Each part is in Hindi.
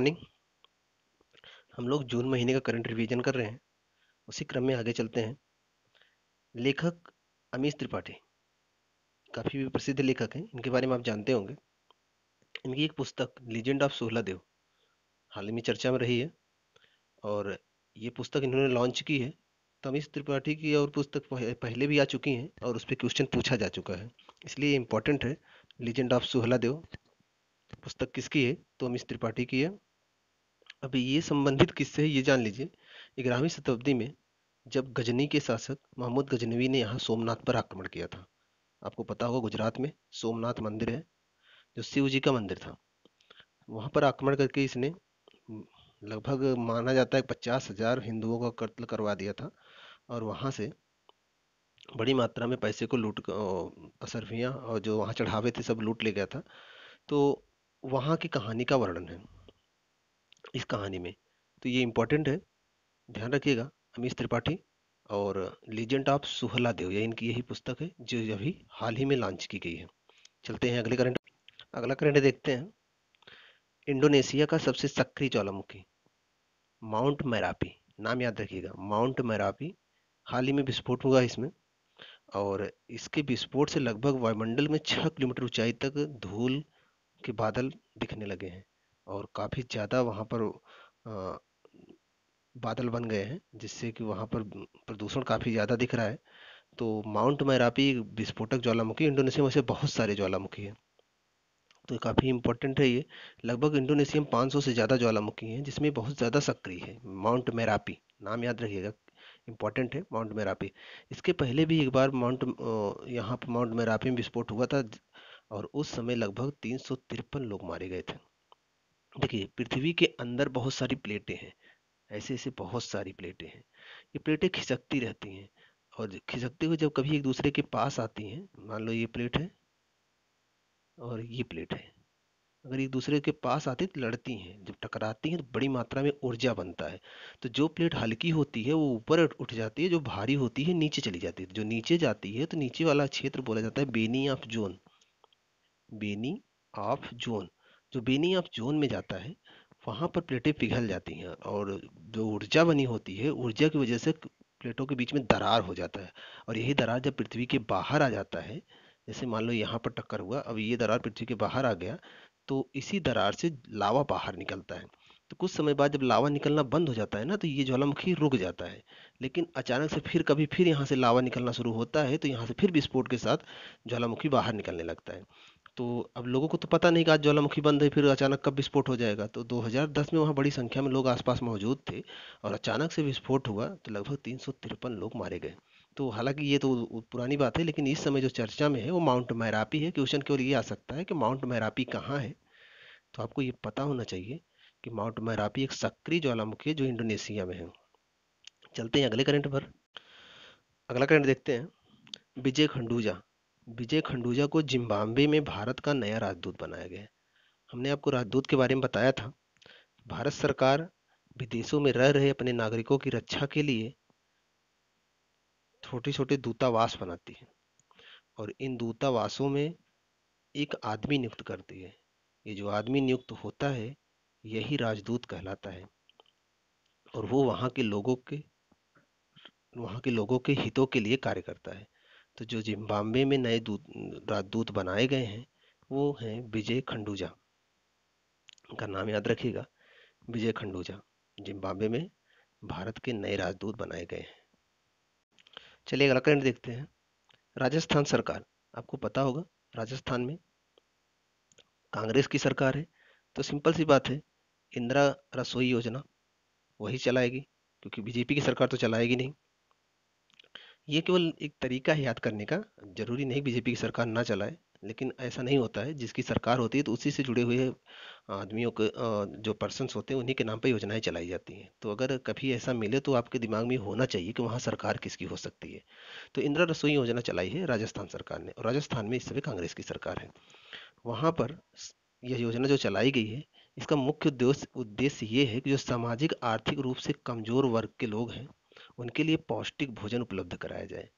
मॉर्निंग। हम लोग जून महीने का करंट रिवीजन कर रहे हैं। उसी क्रम में आगे चलते हैं। लेखक अमीश त्रिपाठी काफ़ी प्रसिद्ध लेखक हैं, इनके बारे में आप जानते होंगे। इनकी एक पुस्तक लीजेंड ऑफ सुहलादेव हाल ही में चर्चा में रही है और ये पुस्तक इन्होंने लॉन्च की है। तो अमीश त्रिपाठी की और पुस्तक पहले भी आ चुकी हैं और उस पर क्वेश्चन पूछा जा चुका है, इसलिए इम्पोर्टेंट है। लीजेंड ऑफ सुहलादेव पुस्तक किसकी है? तो अमीश त्रिपाठी की है। अभी ये संबंधित किससे है ये जान लीजिए। 11वीं शताब्दी में जब गजनी के शासक महमूद गजनवी ने यहाँ सोमनाथ पर आक्रमण किया था। आपको पता होगा गुजरात में सोमनाथ मंदिर है जो शिव जी का मंदिर था। वहां पर आक्रमण करके इसने लगभग माना जाता है 50,000 हिंदुओं का कत्ल करवा दिया था और वहां से बड़ी मात्रा में पैसे को लूट असरफियाँ और जो वहाँ चढ़ावे थे सब लूट ले गया था। तो वहाँ की कहानी का वर्णन है इस कहानी में। तो ये इम्पोर्टेंट है, ध्यान रखिएगा। अमीश त्रिपाठी और लीजेंड ऑफ सुहलादेव ये इनकी यही पुस्तक है जो अभी हाल ही में लॉन्च की गई है। चलते हैं अगले करंट। अगला करंट देखते हैं। इंडोनेशिया का सबसे सक्रिय ज्वालामुखी माउंट मैरापी, नाम याद रखिएगा, माउंट मैरापी। हाल ही में विस्फोट हुआ इसमें और इसके विस्फोट से लगभग वायुमंडल में 6 किलोमीटर ऊंचाई तक धूल के बादल दिखने लगे हैं और काफी ज्यादा वहां पर अ, बादल बन गए हैं, जिससे कि वहां पर प्रदूषण काफी ज्यादा दिख रहा है। तो माउंट मैरापी विस्फोटक ज्वालामुखी, इंडोनेशिया में से बहुत सारे ज्वालामुखी हैं, तो काफ़ी इंपॉर्टेंट है ये। लगभग इंडोनेशिया में 500 से ज़्यादा ज्वालामुखी हैं जिसमें बहुत ज़्यादा सक्रिय है माउंट मैरापी, नाम याद रखिएगा, इंपॉर्टेंट है माउंट मैरापी। इसके पहले भी एक बार यहाँ पर माउंट मैरापी में विस्फोट हुआ था और उस समय लगभग 353 लोग मारे गए थे। देखिए, पृथ्वी के अंदर बहुत सारी प्लेटें हैं, ऐसे ऐसे बहुत सारी प्लेटें हैं। ये प्लेटें खिसकती रहती हैं और खिसकते हुए जब कभी एक दूसरे के पास आती हैं, मान लो ये प्लेट है और ये प्लेट है, अगर एक दूसरे के पास आती तो लड़ती हैं, जब टकराती हैं तो बड़ी मात्रा में ऊर्जा बनता है। तो जो प्लेट हल्की होती है वो ऊपर उठ जाती है, जो भारी होती है नीचे चली जाती है। जो नीचे जाती है तो नीचे वाला क्षेत्र बोला जाता है Benioff zone. Benioff zone, जो बेनी ऑफ जोन में जाता है वहां पर प्लेटें पिघल जाती हैं और जो ऊर्जा बनी होती है, ऊर्जा की वजह से प्लेटों के बीच में दरार हो जाता है। और यही दरार जब पृथ्वी के बाहर आ जाता है, जैसे मान लो यहाँ पर टक्कर हुआ, अब ये दरार पृथ्वी के बाहर आ गया, तो इसी दरार से लावा बाहर निकलता है। तो कुछ समय बाद जब लावा निकलना बंद हो जाता है ना, तो ये ज्वालामुखी रुक जाता है। लेकिन अचानक से फिर कभी फिर यहाँ से लावा निकलना शुरू होता है, तो यहाँ से फिर विस्फोट के साथ ज्वालामुखी बाहर निकलने लगता है। तो अब लोगों को तो पता नहीं कि आज ज्वालामुखी बंद है, फिर अचानक कब विस्फोट हो जाएगा। तो 2010 में वहाँ बड़ी संख्या में लोग आसपास मौजूद थे और अचानक से विस्फोट हुआ तो लगभग 353 लोग मारे गए। तो हालांकि ये तो पुरानी बात है, लेकिन इस समय जो चर्चा में है वो माउंट मैरापी है। क्वेश्चन केवल ये आ सकता है कि माउंट मैरापी कहाँ है, तो आपको ये पता होना चाहिए कि माउंट मैरापी एक सक्रिय ज्वालामुखी है जो इंडोनेशिया में है। चलते हैं अगले करंट पर। अगला करंट देखते हैं। विजय खंडूजा। विजय खंडूजा को जिम्बाब्वे में भारत का नया राजदूत बनाया गया है। हमने आपको राजदूत के बारे में बताया था। भारत सरकार विदेशों में रह रहे अपने नागरिकों की रक्षा के लिए छोटे छोटे दूतावास बनाती है और इन दूतावासों में एक आदमी नियुक्त करती है। ये जो आदमी नियुक्त होता है यही राजदूत कहलाता है और वो वहाँ के लोगों के हितों के लिए कार्य करता है। तो जो जिम्बाब्वे में नए राजदूत बनाए गए हैं वो हैं विजय खंडूजा। उनका नाम याद रखिएगा, विजय खंडूजा। जिम्बाब्वे में भारत के नए राजदूत बनाए गए हैं। चलिए अगला करंट देखते हैं। राजस्थान सरकार, आपको पता होगा राजस्थान में कांग्रेस की सरकार है, तो सिंपल सी बात है, इंदिरा रसोई योजना वही चलाएगी, क्योंकि बीजेपी की सरकार तो चलाएगी नहीं। ये केवल एक तरीका है याद करने का, जरूरी नहीं बीजेपी की सरकार ना चलाए, लेकिन ऐसा नहीं होता है। जिसकी सरकार होती है तो उसी से जुड़े हुए आदमियों के जो पर्सन्स होते हैं उन्हीं के नाम पे योजनाएं चलाई जाती हैं। तो अगर कभी ऐसा मिले तो आपके दिमाग में होना चाहिए कि वहाँ सरकार किसकी हो सकती है। तो इंदिरा रसोई योजना चलाई है राजस्थान सरकार ने और राजस्थान में इस समय कांग्रेस की सरकार है। वहाँ पर यह योजना जो चलाई गई है, इसका मुख्य उद्देश्य ये है कि जो सामाजिक आर्थिक रूप से कमजोर वर्ग के लोग हैं उनके लिए पौष्टिक भोजन उपलब्ध कराया जाए।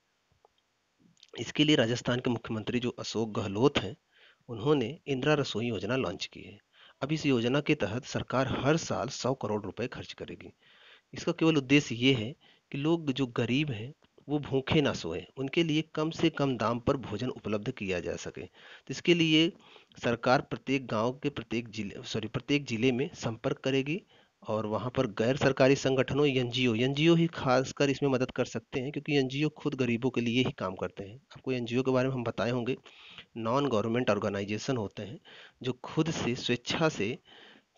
इसके लिए राजस्थान के मुख्यमंत्री जो अशोक गहलोत हैं, उन्होंने इंदिरा रसोई योजना लॉन्च की है। अब इस योजना के तहत सरकार हर साल 100 करोड़ रुपए खर्च करेगी। इसका केवल उद्देश्य ये है कि लोग जो गरीब हैं वो भूखे ना सोएं, उनके लिए कम से कम दाम पर भोजन उपलब्ध किया जा सके। तो इसके लिए सरकार प्रत्येक गांव के प्रत्येक जिले में संपर्क करेगी और वहां पर गैर सरकारी संगठनों, एनजीओ ही खासकर इसमें मदद कर सकते हैं, क्योंकि एनजीओ खुद गरीबों के लिए ही काम करते हैं। आपको एनजीओ के बारे में हम बताए होंगे, नॉन गवर्नमेंट ऑर्गेनाइजेशन होते हैं जो खुद से स्वेच्छा से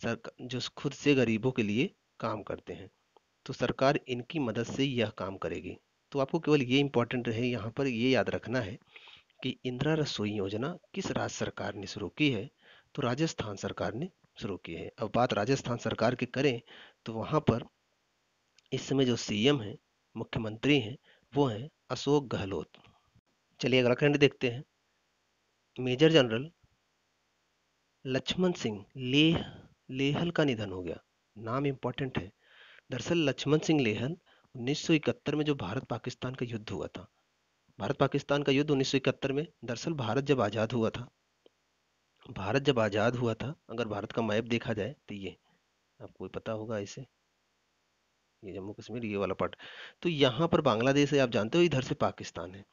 जो खुद से गरीबों के लिए काम करते हैं। तो सरकार इनकी मदद से यह काम करेगी। तो आपको केवल ये इंपॉर्टेंट रहे, यहाँ पर ये याद रखना है कि इंदिरा रसोई योजना किस राज्य सरकार ने शुरू की है। तो राजस्थान सरकार ने शुरू की है। अब बात राजस्थान सरकार की करें तो वहाँ पर इस समय जो सीएम हैं, मुख्यमंत्री हैं, वो हैं अशोक गहलोत। चलिए अगला खंड देखते हैं। मेजर जनरल लक्ष्मण सिंह लेहल का निधन हो गया। नाम इंपॉर्टेंट है। दरअसल लक्ष्मण सिंह लेहल 1971 में जो भारत पाकिस्तान का युद्ध हुआ था, भारत पाकिस्तान का युद्ध 1971 में, दरअसल भारत जब आज़ाद हुआ था, अगर भारत का मैप देखा जाए तो ये आपको पता होगा, इसे ये जम्मू कश्मीर ये वाला पार्ट। तो यहाँ पर बांग्लादेश है, आप जानते हो, इधर से पाकिस्तान है।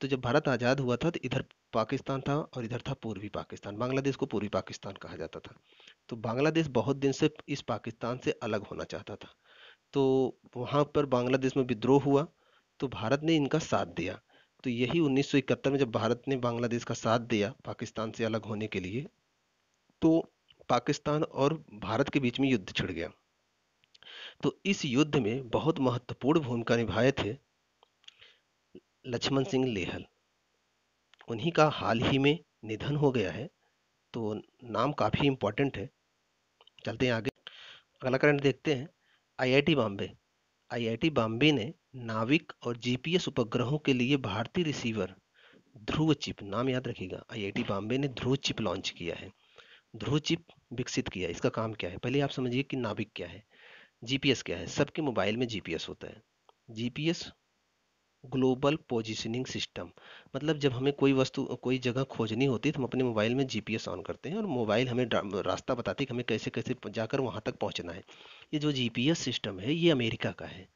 तो जब भारत आज़ाद हुआ था तो इधर पाकिस्तान था और इधर था पूर्वी पाकिस्तान। बांग्लादेश को पूर्वी पाकिस्तान कहा जाता था। तो बांग्लादेश बहुत दिन से इस पाकिस्तान से अलग होना चाहता था। तो वहां पर बांग्लादेश में विद्रोह हुआ, तो भारत ने इनका साथ दिया। तो यही 1971 में जब भारत ने बांग्लादेश का साथ दिया पाकिस्तान से अलग होने के लिए, तो पाकिस्तान और भारत के बीच में युद्ध छिड़ गया। तो इस युद्ध में बहुत महत्वपूर्ण भूमिका निभाए थे लक्ष्मण सिंह लेहल। उन्हीं का हाल ही में निधन हो गया है। तो नाम काफी इंपॉर्टेंट है। चलते हैं आगे, अगला करंट देखते हैं। आईआईटी बॉम्बे आईआईटी बॉम्बे ने नाविक और जीपीएस उपग्रहों के लिए भारतीय रिसीवर ध्रुव चिप, नाम याद रखिएगा, आईआईटी बॉम्बे ने ध्रुव चिप लॉन्च किया है। ध्रुव चिप विकसित किया है। इसका काम क्या है, पहले आप समझिए कि नाविक क्या है, जीपीएस क्या है। सबके मोबाइल में जीपीएस होता है। जीपीएस ग्लोबल पोजिशनिंग सिस्टम, मतलब जब हमें कोई वस्तु कोई जगह खोजनी होती है तो हम अपने मोबाइल में जीपीएस ऑन करते हैं और मोबाइल हमें रास्ता बताती है कि हमें कैसे कैसे जाकर वहां तक पहुंचना है। ये जो जीपीएस सिस्टम है ये अमेरिका का है।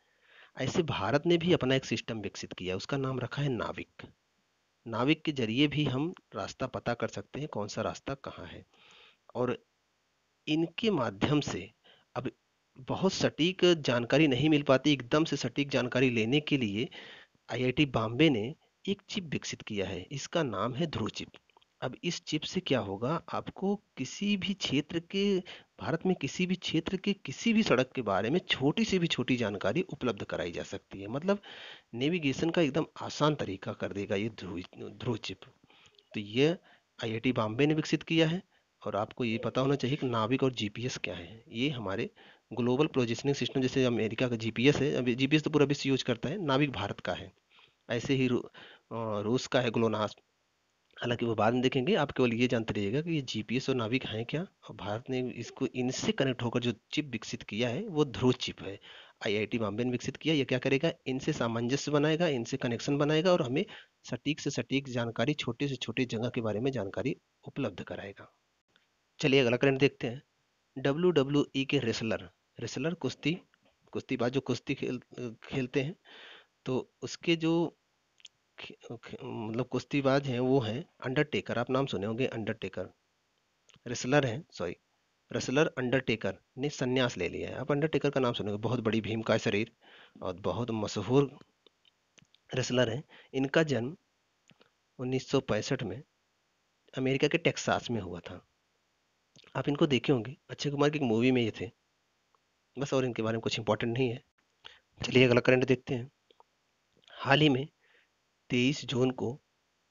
ऐसे भारत ने भी अपना एक सिस्टम विकसित किया है, उसका नाम रखा है नाविक। नाविक के जरिए भी हम रास्ता पता कर सकते हैं, कौन सा रास्ता कहाँ है। और इनके माध्यम से अब बहुत सटीक जानकारी नहीं मिल पाती, एकदम से सटीक जानकारी लेने के लिए आईआईटी बॉम्बे ने एक चिप विकसित किया है। इसका नाम है ध्रुव चिप। अब इस चिप से क्या होगा, आपको किसी भी क्षेत्र के, भारत में किसी भी क्षेत्र के किसी भी सड़क के बारे में छोटी से भी छोटी जानकारी उपलब्ध कराई जा सकती है। मतलब नेविगेशन का एकदम आसान तरीका कर देगा ये ध्रुव ध्रुव चिप। तो ये आईआईटी बॉम्बे ने विकसित किया है। और आपको ये पता होना चाहिए कि नाविक और जीपीएस क्या है। ये हमारे ग्लोबल पोजिशनिंग सिस्टम, जैसे अमेरिका का जीपीएस है, अभी जीपीएस तो पूरा विश्व यूज करता है, नाविक भारत का है। ऐसे ही रूस का है ग्लोनास। हालांकि वो बाद में देखेंगे, आप केवल ये जानते रहिएगा कि ये जीपीएस और नाविक हैं क्या। और भारत ने इसको इनसे कनेक्ट होकर जो चिप विकसित किया है वो ध्रुव चिप है। आईआईटी बॉम्बे ने विकसित किया। ये क्या करेगा, इनसे सामंजस्य बनाएगा, इनसे कनेक्शन बनाएगा और हमें सटीक से सटीक जानकारी, छोटे से छोटे जगह के बारे में जानकारी उपलब्ध कराएगा। चलिए अगला करंट देखते हैं। डब्ल्यू के रेसलर, रेसलर कुश्ती, कुश्तीबाज जो कुश्ती खेलते हैं, तो उसके जो मतलब कुश्तीबाज हैं वो हैं अंडरटेकर। आप नाम सुने होंगे अंडरटेकर। रेसलर हैं, सॉरी, रेसलर अंडरटेकर ने संन्यास ले लिया है। आप अंडरटेकर का नाम सुने होंगे, बहुत बड़ी भीम का शरीर और बहुत मशहूर रेसलर हैं। इनका जन्म 1965 में अमेरिका के टेक्सास में हुआ था। आप इनको देखे होंगे, अक्षय कुमार की एक मूवी में ये थे। बस, और इनके बारे में कुछ इंपॉर्टेंट नहीं है। चलिए अगला करंट देखते हैं। हाल ही में 23 जून को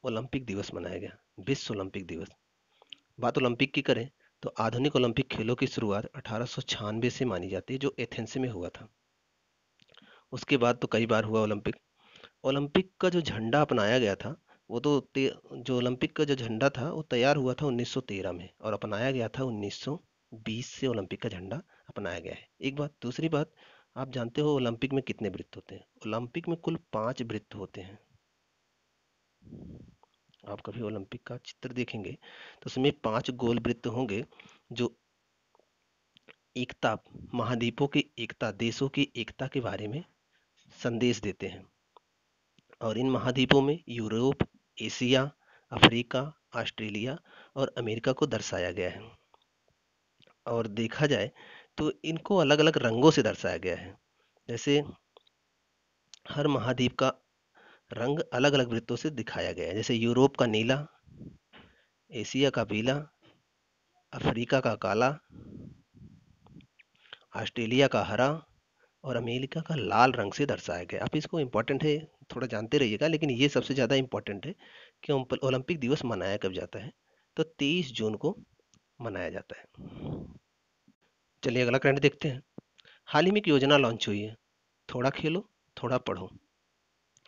ओलंपिक दिवस मनाया गया, विश्व ओलंपिक दिवस। बात ओलंपिक की करें तो आधुनिक ओलंपिक खेलों की शुरुआत 1896 से मानी जाती है, जो एथेंस में हुआ था। उसके बाद तो कई बार हुआ ओलंपिक। ओलंपिक का जो झंडा अपनाया गया था, वो तो जो ओलंपिक का जो झंडा था वो तैयार हुआ था 1913 में और अपनाया गया था 1920 से। ओलंपिक का झंडा अपनाया गया है। एक बात, दूसरी बात, आप जानते हो ओलंपिक में कितने वृत्त होते हैं? ओलंपिक में कुल 5 वृत्त होते हैं। आप कभी ओलंपिक का चित्र देखेंगे तो उसमें 5 गोल वृत्त होंगे, जो एकता, महाद्वीपों की एकता, देशों की एकता के बारे में संदेश देते हैं। और इन महाद्वीपों में यूरोप, एशिया, अफ्रीका, ऑस्ट्रेलिया और अमेरिका को दर्शाया गया है। और देखा जाए तो इनको अलग अलग रंगों से दर्शाया गया है। जैसे हर महाद्वीप का रंग अलग अलग वृत्तों से दिखाया गया है। जैसे यूरोप का नीला, एशिया का पीला, अफ्रीका का काला, ऑस्ट्रेलिया का हरा और अमेरिका का लाल रंग से दर्शाया गया। आप इसको इम्पोर्टेंट है, थोड़ा जानते रहिएगा, लेकिन ये सबसे ज़्यादा इम्पोर्टेंट है कि ओलंपिक दिवस मनाया कब जाता है। तो 23 जून को मनाया जाता है। चलिए अगला करंट देखते हैं। हाल ही में एक योजना लॉन्च हुई है, थोड़ा खेलो थोड़ा पढ़ो।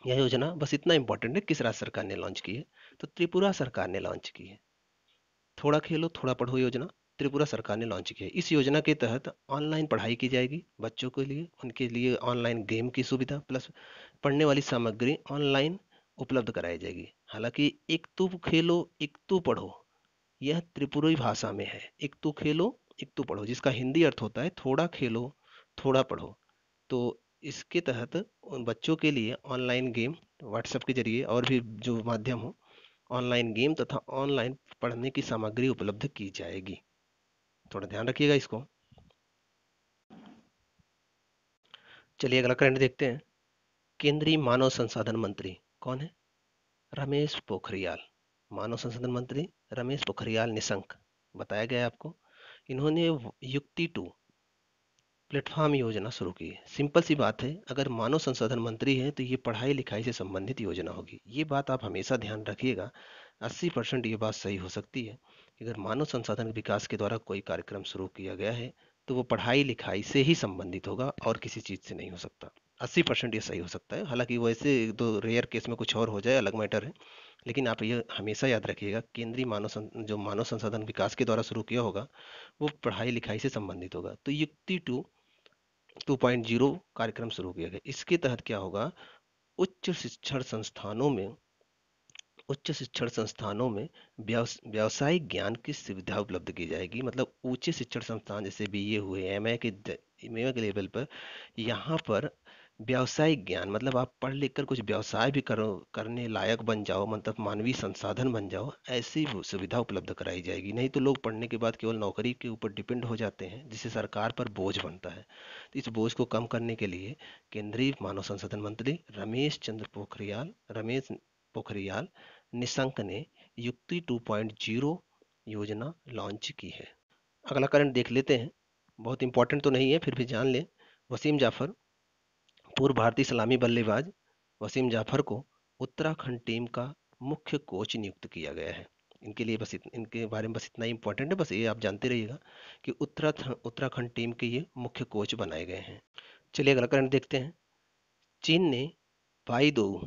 यह योजना बस इतना इम्पोर्टेंट है किस राज्य सरकार ने लॉन्च की है, तो त्रिपुरा सरकार ने लॉन्च की है। थोड़ा खेलो थोड़ा पढ़ो योजना त्रिपुरा सरकार ने लॉन्च की है। इस योजना के तहत ऑनलाइन पढ़ाई की जाएगी बच्चों के लिए, उनके लिए ऑनलाइन गेम की सुविधा प्लस पढ़ने वाली सामग्री ऑनलाइन उपलब्ध कराई जाएगी। हालांकि एक तू खेलो एक तू पढ़ो यह त्रिपुरी भाषा में है। एक तू खेलो एक तू पढ़ो, जिसका हिंदी अर्थ होता है थोड़ा खेलो थोड़ा पढ़ो। तो इसके तहत उन बच्चों के लिए ऑनलाइन गेम, व्हाट्सएप के जरिए और भी जो माध्यम हो, ऑनलाइन गेम तथा ऑनलाइन पढ़ने की सामग्री उपलब्ध की जाएगी। थोड़ा ध्यान रखिएगा इसको। चलिए अगला करंट देखते हैं। केंद्रीय मानव संसाधन मंत्री कौन है? रमेश पोखरियाल। मानव संसाधन मंत्री रमेश पोखरियाल निशंक। बताया गया है आपको। इन्होंने युक्ति टू प्लेटफॉर्म योजना शुरू की है। सिंपल सी बात है, अगर मानव संसाधन मंत्री है तो ये पढ़ाई लिखाई से संबंधित योजना होगी। ये बात आप हमेशा ध्यान रखिएगा। 80% ये बात सही हो सकती है कि अगर मानव संसाधन विकास के द्वारा कोई कार्यक्रम शुरू किया गया है तो वो पढ़ाई लिखाई से ही संबंधित होगा और किसी चीज़ से नहीं हो सकता। 80% ये सही हो सकता है। हालांकि वैसे एक दो रेयर केस में कुछ और हो जाए अलग मैटर है, लेकिन आप ये हमेशा याद रखिएगा केंद्रीय जो मानव संसाधन विकास के द्वारा शुरू किया होगा वो पढ़ाई लिखाई से संबंधित होगा। तो युक्ति टू 2.0 कार्यक्रम शुरू किया गया। इसके तहत क्या होगा, उच्च शिक्षण संस्थानों में उच्च शिक्षण संस्थानों में व्यावसायिक ज्ञान की सुविधा उपलब्ध की जाएगी। मतलब उच्च शिक्षण संस्थान जैसे बीए हुए, एमए के लेवल पर, यहाँ पर व्यावसायिक ज्ञान मतलब आप पढ़ लिख कर कुछ व्यवसाय भी करो, करने लायक बन जाओ, मतलब मानवीय संसाधन बन जाओ, ऐसी सुविधा उपलब्ध कराई जाएगी। नहीं तो लोग पढ़ने के बाद केवल नौकरी के ऊपर डिपेंड हो जाते हैं, जिससे सरकार पर बोझ बनता है। तो इस बोझ को कम करने के लिए केंद्रीय मानव संसाधन मंत्री रमेश पोखरियाल निशंक ने युक्ति 2.0 योजना लॉन्च की है। अगला करंट देख लेते हैं। बहुत इंपॉर्टेंट तो नहीं है, फिर भी जान लें। वसीम जाफर, पूर्व भारतीय सलामी बल्लेबाज वसीम जाफर को उत्तराखंड टीम का मुख्य कोच नियुक्त किया गया है। इनके लिए इनके बारे में बस इतना ही इंपॉर्टेंट है, बस ये आप जानते रहिएगा कि उत्तराखंड टीम के ये मुख्य कोच बनाए गए हैं। चलिए अगला करंट देखते हैं। चीन ने बाईदोउ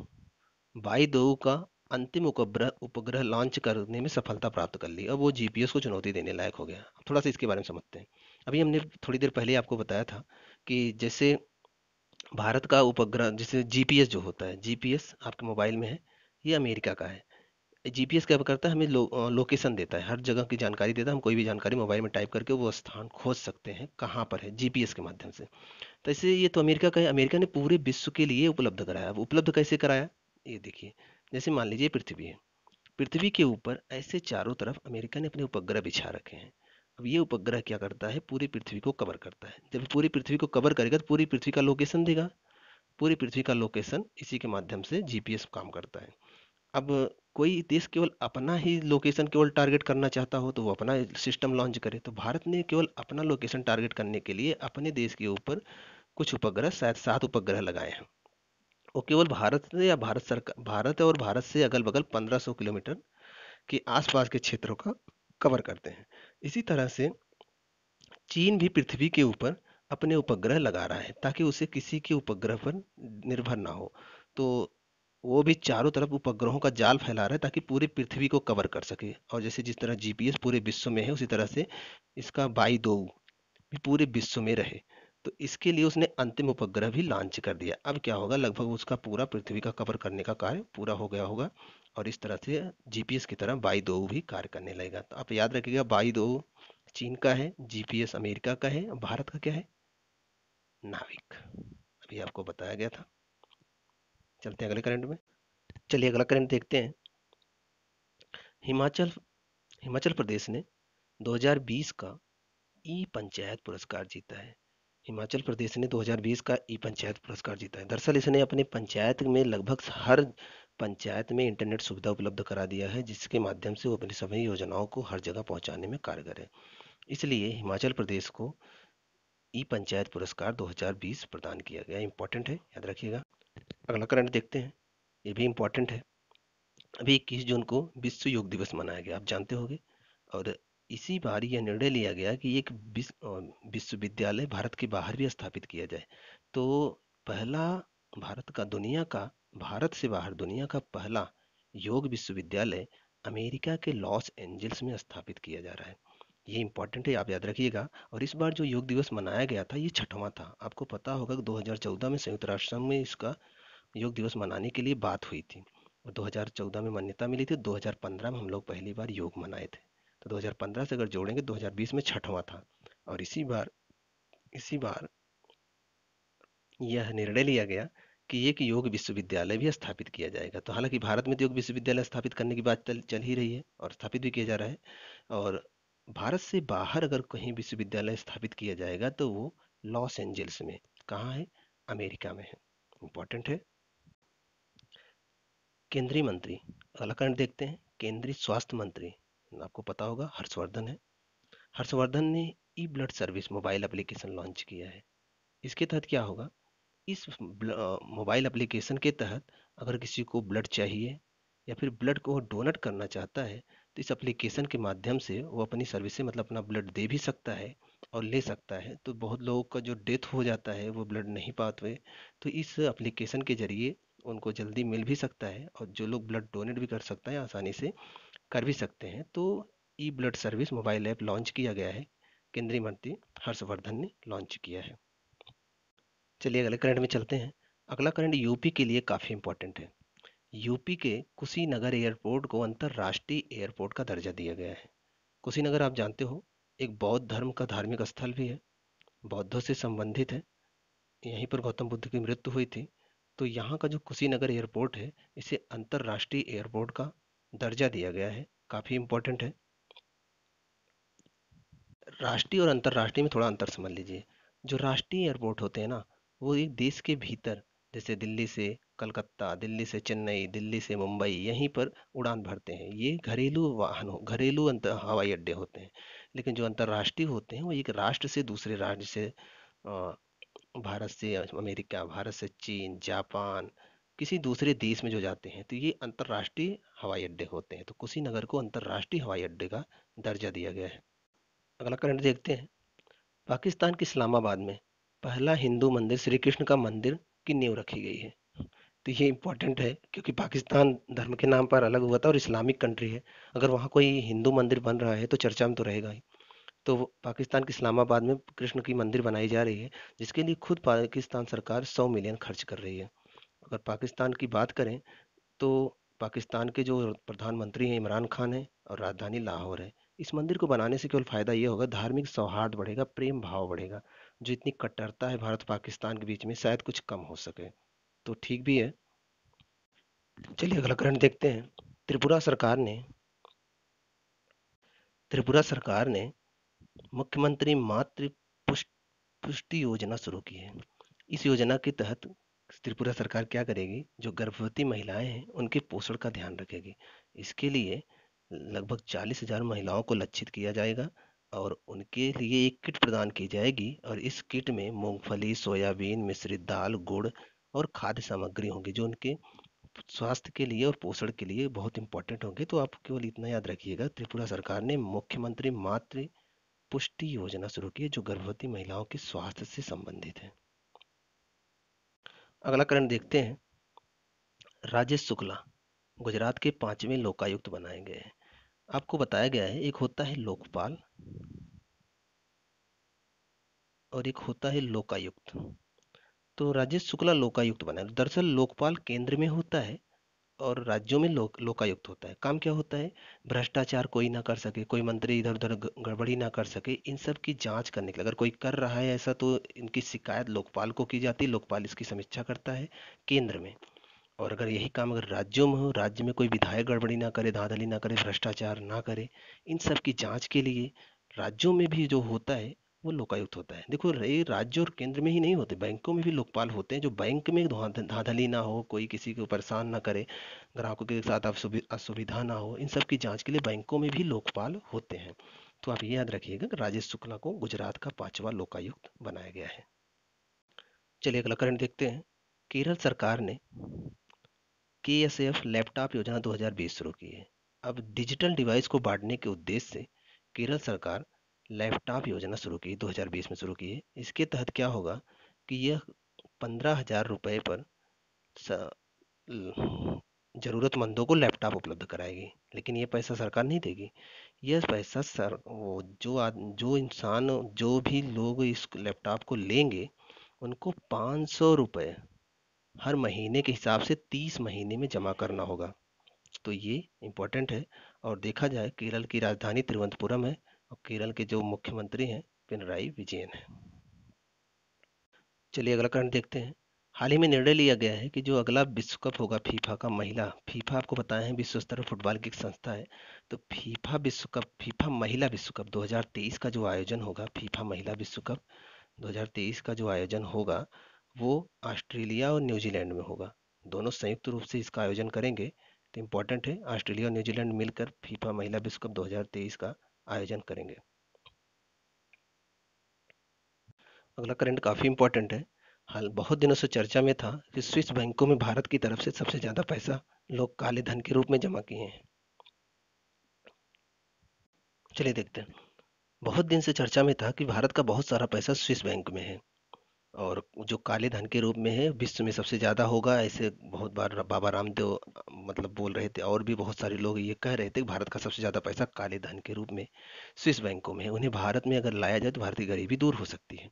बाईदोउ का अंतिम उपग्रह उपग्रह लॉन्च करने में सफलता प्राप्त कर ली। अब वो जीपीएस को चुनौती देने लायक हो गया। अब थोड़ा सा इसके बारे में समझते हैं। अभी हमने थोड़ी देर पहले आपको बताया था कि जैसे भारत का उपग्रह, जैसे जीपीएस जो होता है, जीपीएस आपके मोबाइल में है, ये अमेरिका का है। जीपीएस क्या करता है, हमें लोकेशन देता है, हर जगह की जानकारी देता है। हम कोई भी जानकारी मोबाइल में टाइप करके वो स्थान खोज सकते हैं कहाँ पर है, जीपीएस के माध्यम से। तो ऐसे ये तो अमेरिका का है, अमेरिका ने पूरे विश्व के लिए उपलब्ध कराया। अब उपलब्ध कैसे कराया, ये देखिए। जैसे मान लीजिए पृथ्वी है, पृथ्वी के ऊपर ऐसे चारों तरफ अमेरिका ने अपने उपग्रह बिछा रखे हैं। अब ये उपग्रह क्या करता है, पूरी पृथ्वी को कवर करता है। जब पूरी पृथ्वी को कवर करेगा तो पूरी पृथ्वी का लोकेशन देगा। पूरी पृथ्वी का लोकेशन इसी के माध्यम से जीपीएस काम करता है। अब कोई देश केवल अपना ही लोकेशन केवल टारगेट करना चाहता हो तो वो अपना सिस्टम लॉन्च करे। तो भारत ने केवल अपना लोकेशन टारगेट करने के लिए अपने देश के ऊपर कुछ उपग्रह, शायद 7 उपग्रह लगाए हैं। वो केवल भारत से या भारत और भारत से अगल बगल 1500 किलोमीटर के आसपास के क्षेत्रों का कवर करते हैं। इसी तरह से चीन भी पृथ्वी के ऊपर अपने उपग्रह लगा रहा है ताकि उसे किसी के उपग्रह पर निर्भर ना हो। तो वो भी चारों तरफ उपग्रहों का जाल फैला रहा है ताकि पूरी पृथ्वी को कवर कर सके। और जैसे जिस तरह जीपीएस पूरे विश्व में है, उसी तरह से इसका बाईदोउ भी पूरे विश्व में रहे। तो इसके लिए उसने अंतिम उपग्रह भी लॉन्च कर दिया। अब क्या होगा, लगभग उसका पूरा पृथ्वी का कवर करने का कार्य पूरा हो गया होगा और इस तरह से जीपीएस की तरह बाईदोउ भी कार्य करने लगेगा। तो आप याद रखिएगा, बाईदोउ चीन का है, जीपीएस अमेरिका का है, भारत का क्या है? नाविक। अभी आपको बताया गया था। चलते हैं अगले करंट में। चलिए अगला करंट देखते हैं। हिमाचल हिमाचल प्रदेश ने 2020 का ई पंचायत पुरस्कार जीता है। हिमाचल प्रदेश ने 2020 का ई पंचायत पुरस्कार जीता है। दरअसल इसने अपने पंचायत में लगभग हर पंचायत में इंटरनेट सुविधा उपलब्ध करा दिया है, जिसके माध्यम से वो अपनी सभी योजनाओं को हर जगह पहुंचाने में कारगर है। इसलिए हिमाचल प्रदेश को ई पंचायत पुरस्कार 2020 प्रदान किया गया। इंपॉर्टेंट है, याद रखिएगा। अगला करंट देखते हैं, ये भी इंपॉर्टेंट है। अभी 21 जून को विश्व योग दिवस मनाया गया, आप जानते होंगे। और इसी बार यह निर्णय लिया गया कि एक विश्वविद्यालय भारत के बाहर भी स्थापित किया जाए। तो पहला भारत से बाहर दुनिया का पहला योग विश्वविद्यालय अमेरिका के लॉस एंजल्स में स्थापित किया जा रहा है। ये इंपॉर्टेंट है, आप याद रखिएगा। और इस बार जो योग दिवस मनाया गया था, ये छठवां था। आपको पता होगा कि 2014 में संयुक्त राष्ट्र संघ में इसका योग दिवस मनाने के लिए बात हुई थी और 2014 में मान्यता मिली थी। 2015 में हम लोग पहली बार योग मनाए थे। तो 2015 से अगर जोड़ेंगे 2020 में छठवां था। और इसी बार यह निर्णय लिया गया कि एक योग विश्वविद्यालय भी स्थापित किया जाएगा। तो हालांकि भारत में तो योग विश्वविद्यालय स्थापित करने की बात चल ही रही है और स्थापित भी किया जा रहा है। और भारत से बाहर अगर कहीं विश्वविद्यालय स्थापित किया जाएगा तो वो लॉस एंजल्स में, कहाँ है? अमेरिका में है। इंपॉर्टेंट है। केंद्रीय मंत्री, अगला करंट देखते हैं। केंद्रीय स्वास्थ्य मंत्री, आपको पता होगा, हर्षवर्धन है। हर्षवर्धन ने e blood service mobile application launch किया है। इसके तहत क्या होगा? इस मोबाइल एप्लीकेशन के तहत अगर किसी को ब्लड चाहिए या फिर ब्लड को डोनेट करना चाहता है, तो इस एप्लीकेशन के माध्यम से वो अपनी सर्विस से मतलब अपना ब्लड दे भी सकता है और ले सकता है। तो बहुत लोगों का जो डेथ हो जाता है, वो ब्लड नहीं पाते, तो इस एप्लीकेशन के जरिए उनको जल्दी मिल भी सकता है और जो लोग ब्लड डोनेट भी कर सकता है आसानी से कर भी सकते हैं। तो e blood service mobile app launch किया गया है, केंद्रीय मंत्री हर्षवर्धन ने लॉन्च किया है। चलिए अगले करंट में चलते हैं। अगला करंट यूपी के लिए काफ़ी इंपॉर्टेंट है। यूपी के कुशीनगर एयरपोर्ट को अंतर्राष्ट्रीय एयरपोर्ट का दर्जा दिया गया है। कुशीनगर आप जानते हो, एक बौद्ध धर्म का धार्मिक स्थल भी है, बौद्धों से संबंधित है। यहीं पर गौतम बुद्ध की मृत्यु हुई थी। तो यहाँ का जो कुशीनगर एयरपोर्ट है, इसे अंतर्राष्ट्रीय एयरपोर्ट का दर्जा दिया गया है। काफ़ी इंपॉर्टेंट है। राष्ट्रीय और अंतर्राष्ट्रीय में थोड़ा अंतर समझ लीजिए। जो राष्ट्रीय एयरपोर्ट होते हैं ना, वो एक देश के भीतर, जैसे दिल्ली से कलकत्ता, दिल्ली से चेन्नई, दिल्ली से मुंबई, यहीं पर उड़ान भरते हैं। ये घरेलू हवाई अड्डे होते हैं। लेकिन जो अंतर्राष्ट्रीय होते हैं, वो एक राष्ट्र से दूसरे राज्य से, अ, भारत से अमेरिका, भारत से चीन, जापान, किसी दूसरे देश में जो जाते हैं, तो ये अंतर्राष्ट्रीय हवाई अड्डे होते हैं। तो कुशीनगर को अंतर्राष्ट्रीय हवाई अड्डे का दर्जा दिया गया है। अगला करंट देखते हैं। पाकिस्तान के इस्लामाबाद में पहला हिंदू मंदिर, श्री कृष्ण का मंदिर की नींव रखी गई है। तो ये इंपॉर्टेंट है क्योंकि पाकिस्तान धर्म के नाम पर अलग हुआ था और इस्लामिक कंट्री है। अगर वहाँ कोई हिंदू मंदिर बन रहा है तो चर्चा में तो रहेगा ही। तो पाकिस्तान के इस्लामाबाद में कृष्ण की मंदिर बनाई जा रही है, जिसके लिए खुद पाकिस्तान सरकार 100 मिलियन खर्च कर रही है। अगर पाकिस्तान की बात करें तो पाकिस्तान के जो प्रधानमंत्री हैं इमरान खान है और राजधानी लाहौर है। इस मंदिर को बनाने से केवल फायदा ये होगा, धार्मिक सौहार्द बढ़ेगा, प्रेम भाव बढ़ेगा। जो इतनी कट्टरता है भारत पाकिस्तान के बीच में, शायद कुछ कम हो सके। तो ठीक भी है। चलिए अगला करंट देखते हैं। त्रिपुरा सरकार ने त्रिपुरा सरकार ने मुख्यमंत्री मातृ पुष्ट पुष्टि योजना शुरू की है। इस योजना के तहत त्रिपुरा सरकार क्या करेगी? जो गर्भवती महिलाएं हैं उनके पोषण का ध्यान रखेगी। इसके लिए लगभग 40,000 महिलाओं को लक्षित किया जाएगा और उनके लिए एक किट प्रदान की जाएगी। और इस किट में मूंगफली, सोयाबीन, मिश्रित दाल, गुड़ और खाद्य सामग्री होंगी, जो उनके स्वास्थ्य के लिए और पोषण के लिए बहुत इंपॉर्टेंट होंगे। तो आप केवल इतना याद रखिएगा, त्रिपुरा सरकार ने मुख्यमंत्री मातृ पुष्टि योजना शुरू की है, जो गर्भवती महिलाओं के स्वास्थ्य से संबंधित है। अगला करंट देखते हैं। राजेश शुक्ला गुजरात के 5वें लोकायुक्त बनाए गए हैं। आपको बताया गया है, एक होता है लोकपाल और एक होता है लोकायुक्त। तो राजेश शुक्ला लोकायुक्त बना है। दरअसल लोकपाल केंद्र में होता है और राज्यों में लोकायुक्त होता है। काम क्या होता है? भ्रष्टाचार कोई ना कर सके, कोई मंत्री इधर उधर गड़बड़ी ना कर सके, इन सब की जांच करने के लिए, अगर कोई कर रहा है ऐसा तो इनकी शिकायत लोकपाल को की जाती है, लोकपाल इसकी समीक्षा करता है केंद्र में। और अगर यही काम अगर राज्यों में हो, राज्य में कोई विधायक गड़बड़ी ना करे, धांधली ना करे, भ्रष्टाचार ना करे, इन सब की जांच के लिए राज्यों में भी जो होता है वो लोकायुक्त होता है। देखो, ये राज्य और केंद्र में ही नहीं होते, बैंकों में भी लोकपाल होते हैं, जो बैंक में धांधली ना हो, कोई किसी को परेशान ना करे, ग्राहकों के साथ असुविधा ना हो, इन सब की जांच के लिए बैंकों में भी लोकपाल होते हैं। तो आप ये याद रखिएगा कि राजेश शुक्ला को गुजरात का 5वां लोकायुक्त बनाया गया है। चलिए अगला करंट देखते हैं। केरल सरकार ने KSF लैपटॉप योजना 2020 शुरू की है। अब डिजिटल डिवाइस को बांटने के उद्देश्य से केरल सरकार लैपटॉप योजना शुरू की, 2020 में शुरू की है। इसके तहत क्या होगा कि यह 15,000 रुपये पर जरूरतमंदों को लैपटॉप उपलब्ध कराएगी। लेकिन ये पैसा सरकार नहीं देगी, यह पैसा सर वो जो इंसान, जो भी लोग इस लैपटॉप को लेंगे उनको 500 रुपये हर महीने के हिसाब से 30 महीने में जमा करना होगा। तो ये इम्पोर्टेंट है। और देखा जाए, केरल की राजधानी तिरुवनंतपुरम है और केरल के जो मुख्यमंत्री हैं पिनराई विजयन है। चलिए अगला करंट देखते हैं। हाल ही में निर्णय लिया गया है कि जो अगला विश्व कप होगा फीफा का महिला, फीफा आपको बताया है विश्व स्तर फुटबॉल की एक संस्था है, तो फीफा महिला विश्व कप 2023 का जो आयोजन होगा, फीफा महिला विश्व कप 2023 का जो आयोजन होगा वो ऑस्ट्रेलिया और न्यूजीलैंड में होगा। दोनों संयुक्त रूप से इसका आयोजन करेंगे। तो इम्पोर्टेंट है, ऑस्ट्रेलिया और न्यूजीलैंड मिलकर फीफा महिला विश्व कप 2023 का आयोजन करेंगे। अगला करंट काफी इंपॉर्टेंट है। हाल बहुत दिनों से चर्चा में था कि स्विस बैंकों में भारत की तरफ से सबसे ज्यादा पैसा लोग काले धन के रूप में जमा किए हैं। चलिए देखते हैं। बहुत दिन से चर्चा में था कि भारत का बहुत सारा पैसा स्विस बैंक में है और जो काले धन के रूप में है विश्व में सबसे ज्यादा होगा, ऐसे बहुत बार बाबा रामदेव मतलब बोल रहे थे, और भी बहुत सारे लोग ये कह रहे थे कि भारत का सबसे ज्यादा पैसा काले धन के रूप में स्विस बैंकों में है, उन्हें भारत में अगर लाया जाए तो भारत की गरीबी दूर हो सकती है।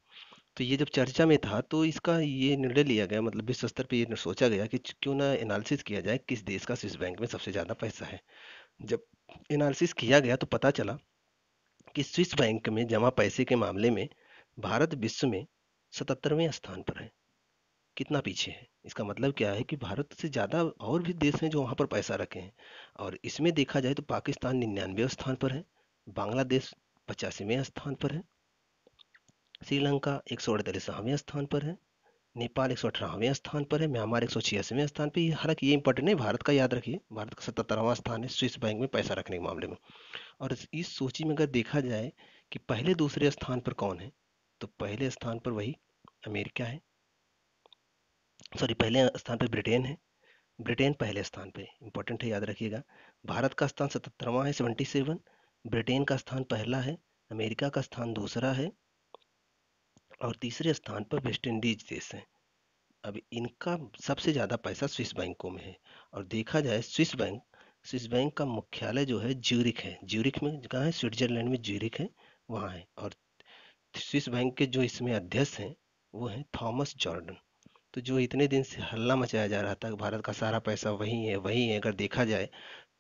तो ये जब चर्चा में था तो इसका ये निर्णय लिया गया, मतलब विश्व स्तर पे ये सोचा गया कि क्यों ना एनालिसिस किया जाए किस देश का स्विस बैंक में सबसे ज्यादा पैसा है। जब एनालिसिस किया गया तो पता चला कि स्विस बैंक में जमा पैसे के मामले में भारत विश्व में 77वें स्थान पर है। कितना पीछे है? इसका मतलब क्या है कि भारत से ज्यादा और भी देश हैं जो वहां पर पैसा रखे हैं। और इसमें देखा जाए तो पाकिस्तान 99वें स्थान पर है, बांग्लादेश 85वें स्थान पर है, श्रीलंका 148वें स्थान पर है, नेपाल 118वें स्थान पर है, म्यांमार 186वें स्थान पर। हालांकि ये इंपॉर्टेंट नहीं, भारत का याद रखिए, भारत का 77वां स्थान है स्विस बैंक में पैसा रखने के मामले में। और इस सूची में अगर देखा जाए कि पहले दूसरे स्थान पर कौन है, तो पहले स्थान पर वही अमेरिका है, सॉरी पहले स्थान पर ब्रिटेन है। ब्रिटेन पहले स्थान पे, इंपॉर्टेंट है याद रखिएगा। भारत का स्थान 77वां है, 77। ब्रिटेन का स्थान पहला है, अमेरिका का स्थान दूसरा है और तीसरे स्थान पर वेस्ट इंडीज देश है। अब इनका सबसे ज्यादा पैसा स्विस बैंकों में है। और देखा जाए स्विस बैंक का मुख्यालय जो है ज्यूरिख है। ज्यूरिख में कहाँ है? स्विट्जरलैंड में ज्यूरिख है, वहाँ है। और स्विस बैंक के जो इसमें अध्यक्ष हैं वो हैं थॉमस जॉर्डन। तो जो इतने दिन से हल्ला मचाया जा रहा था कि भारत का सारा पैसा वही है, अगर देखा जाए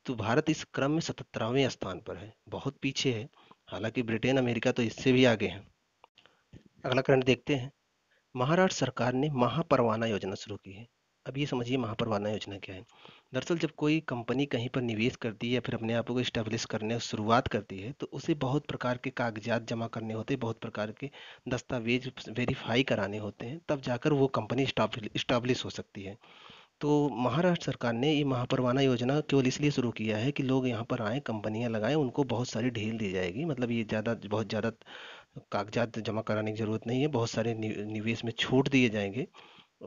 तो भारत इस क्रम में 77वें स्थान पर है, बहुत पीछे है। हालांकि ब्रिटेन अमेरिका तो इससे भी आगे है। अगला करंट देखते हैं। महाराष्ट्र सरकार ने महापरवाना योजना शुरू की है। अब ये समझिए महापरवाना योजना क्या है। दरअसल जब कोई कंपनी कहीं पर निवेश करती है या फिर अपने आप को स्टेब्लिश करने की शुरुआत करती है तो उसे बहुत प्रकार के कागजात जमा करने होते हैं, बहुत प्रकार के दस्तावेज वेरीफाई कराने होते हैं, तब जाकर वो कंपनी स्टैब्लिश हो सकती है। तो महाराष्ट्र सरकार ने ये महापरवाना योजना केवल इसलिए शुरू किया है कि लोग यहाँ पर आए, कंपनियां लगाएं, उनको बहुत सारी ढील दी जाएगी। मतलब ये बहुत ज़्यादा कागजात जमा कराने की जरूरत नहीं है, बहुत सारे निवेश में छूट दिए जाएंगे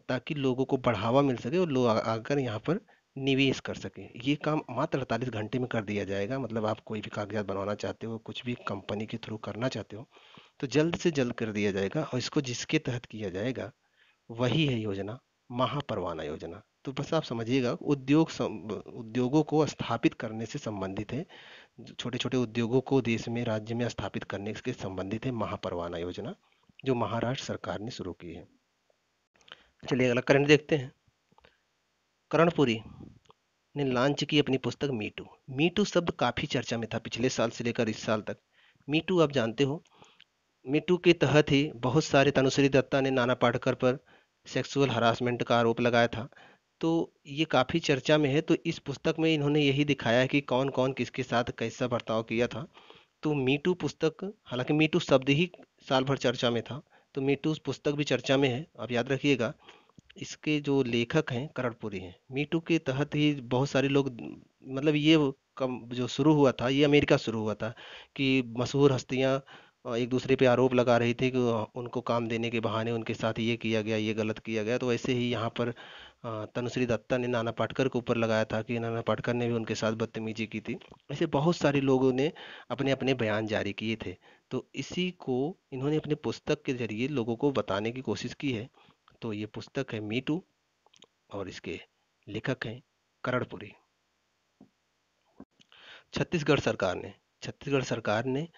ताकि लोगों को बढ़ावा मिल सके और लोग आकर यहाँ पर निवेश कर सके। ये काम मात्र 48 घंटे में कर दिया जाएगा। मतलब आप कोई भी कागजात बनवाना चाहते हो, कुछ भी कंपनी के थ्रू करना चाहते हो तो जल्द से जल्द कर दिया जाएगा। और इसको जिसके तहत किया जाएगा वही है योजना महापरवाना योजना। तो बस आप समझिएगा, उद्योगों को स्थापित करने से संबंधित है, छोटे छोटे उद्योगों को देश में राज्य में स्थापित करने से संबंधित है महापरवाना योजना, जो महाराष्ट्र सरकार ने शुरू की है। चलिए अगला करंट देखते हैं। कर्णपुरी ने लॉन्च की अपनी पुस्तक मी टू। मी टू शब्द काफ़ी चर्चा में था पिछले साल से लेकर इस साल तक। मी टू आप जानते हो, मी टू के तहत ही बहुत सारे तनुश्री दत्ता ने नाना पाटेकर पर सेक्सुअल हरासमेंट का आरोप लगाया था। तो ये काफ़ी चर्चा में है। तो इस पुस्तक में इन्होंने यही दिखाया है कि कौन कौन किसके साथ कैसा बर्ताव किया था। तो मी टू पुस्तक, हालांकि मी टू शब्द ही साल भर चर्चा में था, तो मी टू पुस्तक भी चर्चा में है। आप याद रखिएगा, इसके जो लेखक हैं कर्णपुरी हैं। मी टू के तहत ही बहुत सारे लोग, मतलब ये कम जो शुरू हुआ था, ये अमेरिका शुरू हुआ था कि मशहूर हस्तियां एक दूसरे पे आरोप लगा रही थी कि उनको काम देने के बहाने उनके साथ ये किया गया, ये गलत किया गया। तो वैसे ही यहाँ पर तनुश्री दत्ता ने नाना पाटेकर के ऊपर लगाया था कि नाना पाटेकर ने भी उनके साथ बदतमीजी की थी। ऐसे बहुत सारे लोगों ने अपने अपने बयान जारी किए थे। तो इसी को इन्होंने अपने पुस्तक के जरिए लोगों को बताने की कोशिश की है। तो ये पुस्तक है मी टू, और इसके लेखक हैं कर्णपुरी। छत्तीसगढ़ सरकार ने छत्तीसगढ़ सरकार ने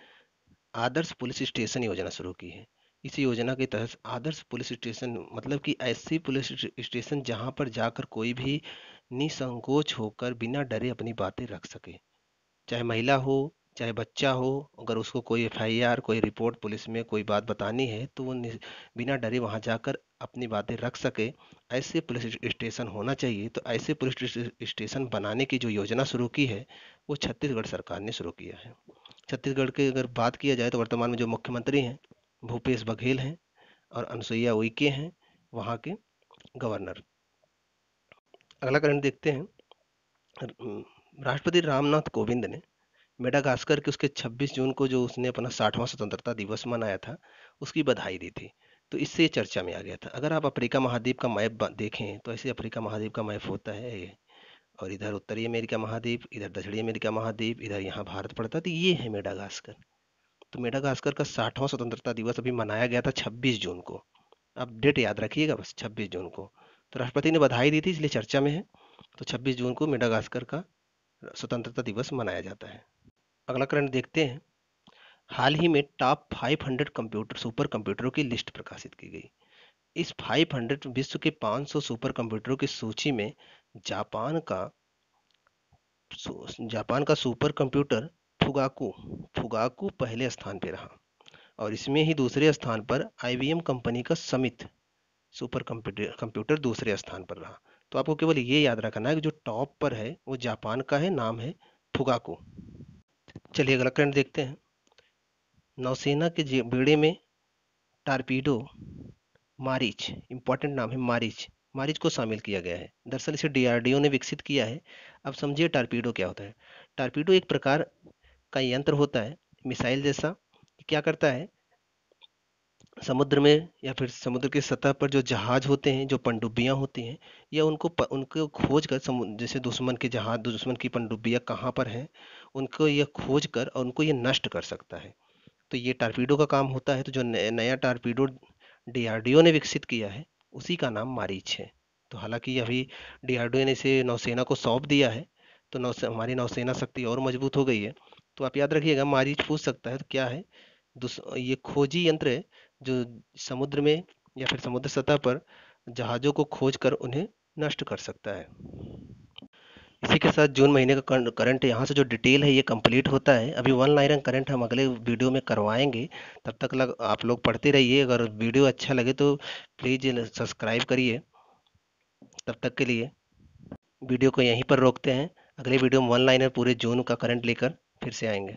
आदर्श पुलिस स्टेशन योजना शुरू की है। इस योजना के तहत आदर्श पुलिस स्टेशन मतलब कि ऐसी पुलिस स्टेशन जहां पर जाकर कोई भी निसंकोच होकर बिना डरे अपनी बातें रख सके। चाहे महिला हो, चाहे बच्चा हो, अगर उसको कोई एफआईआर, कोई रिपोर्ट पुलिस में कोई बात बतानी है तो वो बिना डरे वहां जाकर अपनी बातें रख सके। ऐसे पुलिस स्टेशन होना चाहिए। तो ऐसे पुलिस स्टेशन बनाने की जो योजना शुरू की है, वो छत्तीसगढ़ सरकार ने शुरू किया है। छत्तीसगढ़ की अगर बात किया जाए तो वर्तमान में जो मुख्यमंत्री हैं भूपेश बघेल हैं, और अनुसुईया उइके हैं वहाँ के गवर्नर। अगला करंट देखते हैं। राष्ट्रपति रामनाथ कोविंद ने मेडागास्कर के उसके 26 जून को जो उसने अपना 60वां स्वतंत्रता दिवस मनाया था, उसकी बधाई दी थी। तो इससे ये चर्चा में आ गया था। अगर आप अफ्रीका महाद्वीप का मैप देखें तो ऐसे अफ्रीका महाद्वीप का मैप होता है ये, और इधर उत्तरी अमेरिका महाद्वीप, इधर दक्षिणी अमेरिका महाद्वीप, इधर यहाँ भारत पड़ता है। तो ये है मेडागास्कर। तो मेडागास्कर का 60वां स्वतंत्रता दिवस अभी मनाया गया था 26 जून को। आप डेट याद रखिएगा बस, 26 जून को। तो राष्ट्रपति ने बधाई दी थी, इसलिए चर्चा में है। तो 26 जून को मेडागास्कर का स्वतंत्रता दिवस मनाया जाता है। अगला करंट देखते हैं। हाल ही में टॉप 500 कंप्यूटर सुपर कंप्यूटरों की लिस्ट प्रकाशित की गई। इस 500 विश्व के 500 सुपर कंप्यूटरों की सूची में जापान का जापान का सुपर कंप्यूटर फुगाकू फुगाकू पहले स्थान पर रहा। और इसमें ही दूसरे स्थान पर आईबीएम कंपनी का समित सुपर कंप्यूटर कंप्यूटर दूसरे स्थान पर रहा। तो आपको केवल ये याद रखना है कि जो टॉप पर है वो जापान का है, नाम है फुगाकू। चलिए अगला करंट देखते हैं। नौसेना के बेड़े में टारपीडो मारिच, इंपॉर्टेंट नाम है मारिच, मारिच को शामिल किया गया है। दरअसल इसे डीआरडीओ ने विकसित किया है। अब समझिए टारपीडो क्या होता है। टारपीडो एक प्रकार का यंत्र होता है, मिसाइल जैसा। क्या करता है, समुद्र में या फिर समुद्र की सतह पर जो जहाज होते हैं, जो पनडुब्बियां होती हैं, या उनको खोज कर जैसे दुश्मन के जहाज, दुश्मन की पनडुब्बियां कहाँ पर हैं, उनको यह खोज कर और उनको ये नष्ट कर सकता है। तो ये टारपीडो का काम होता है। तो जो नया टारपीडो डीआरडीओ ने विकसित किया है, उसी का नाम मारीच है। तो हालांकि अभी डीआरडीओ ने इसे नौसेना को सौंप दिया है, तो हमारी नौसेना शक्ति और मजबूत हो गई है। तो आप याद रखिएगा, मारीच पूछ सकता है तो क्या है, ये खोजी यंत्र है जो समुद्र में या फिर समुद्र सतह पर जहाजों को खोज कर उन्हें नष्ट कर सकता है। इसी के साथ जून महीने का करंट यहाँ से जो डिटेल है ये कंप्लीट होता है। अभी वन लाइनर करंट हम अगले वीडियो में करवाएंगे। तब तक आप लोग पढ़ते रहिए। अगर वीडियो अच्छा लगे तो प्लीज़ सब्सक्राइब करिए। तब तक के लिए वीडियो को यहीं पर रोकते हैं। अगले वीडियो में वन लाइनर पूरे जून का करंट लेकर फिर से आएंगे।